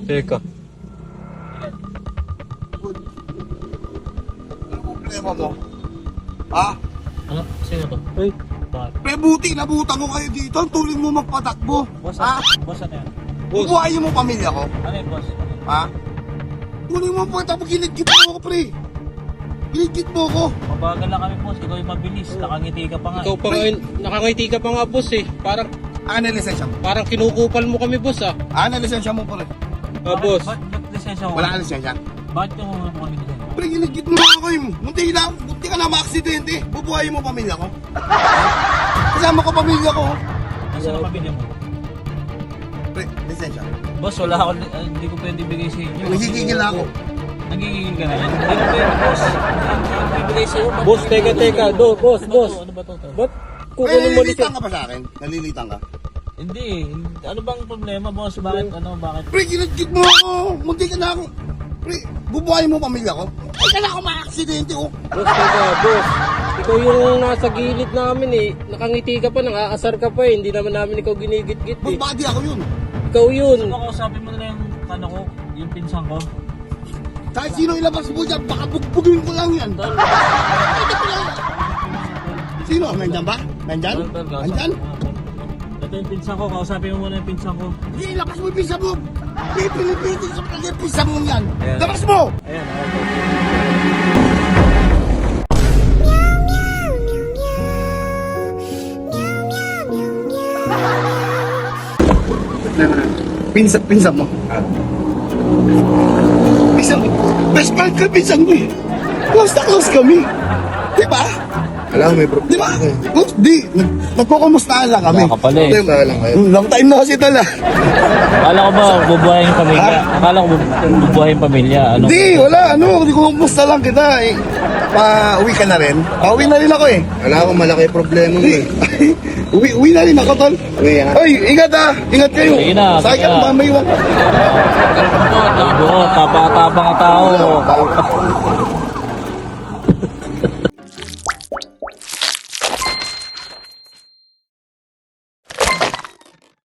Teka. Ano problema mo? Ha? Ano? Sino to? Ay, Bakit? Pre, buti nabutan ko kayo dito. Ang tuloy mo magpatakbo. Boss, Ha? boss ano yan? boss. Bubuhayin mo pamilya ko. Ano yung boss? Ha? Tuloy mo magpatakbo. Ginigit mo ako, pre. Ginigit mo ako. Mabagal lang kami boss, ikaw yung mabilis, nakangiti ka pa nga. Ikaw pa nga, nakangiti ka pa nga boss eh. Ano lisensya mo? Parang kinukupal mo kami boss ah. Ano lisensya mo, pre? Boss. Ba't lisensya mo? Wala ka lisensya. Bakit yung mga kami lisensya? Pre, ginigit mo ako kayo. Munti ka na ma-aksidente. Bubuhayin mo pamilya ko. Kasama ko pamilya ko. Nasaan ang pamilya mo? Pre, lisensya. Boss, wala ako, hindi ko pwede bigay sa inyo. Nagigigil na ako. Nagigigil ka na yan? Hindi ko pwede boss. Hindi bigay sa iyo. Boss, teka. Boss. Ano ba to? Ba't Pre, kukunin mo nalilitan ka ba sa akin? Nalilitan ka? Hindi. Ano bang problema boss? Bakit? Bakit? Pre, ginigit mo ako. Munti ka na ako. Pre, bubuhayin mo pamilya ko. Munti ka na ako ma-aksidente, oh. Boss, teka, boss. Ikaw yung nasa gilid namin eh. Nakangiti ka pa, nang-aasar ka pa eh. Hindi naman namin ikaw ginigit-git eh. Body ako yun. Ikaw yun. Ano kausapin mo na lang yung ano ko, yung pinsan ko? Kahit sino ilabas mo dyan, baka bugbugin ko lang yan. Pwede ko lang. Sino? Nandyan ba? Nandyan? Nandyan? Ito yung pinsan ko, kausapin mo muna yung pinsan ko. Hindi, ilabas mo yung pisa mo. Pipilipitin sa mga pisa mo yan. Ayan. Labas mo! Ayan, Pinsan mo. Pinsan mo. Best friend ka, pinsan mo eh. Close na close kami. Di ba? Alam mo, may problema. Di ba? Di. Nagkukumustahan lang kami. Nakapala eh. Problema lang kayo. Long time na kasi tala. Akala ko ba bubuhayin yung pamilya? Akala ko bubuhayin yung pamilya. Ano? Di, wala. Hindi ko kumusta lang kita eh. Pa-uwi ka na rin. Pa-uwi na rin ako eh. Alam ko, malaki yung problema mo eh. Uwi na rin ako, tol. Uwi, ha? Oy, ingat ah. Ingat kayo. Sige na, Sakit ka, sige na. mamay Oo, tapang-tapang ang tao.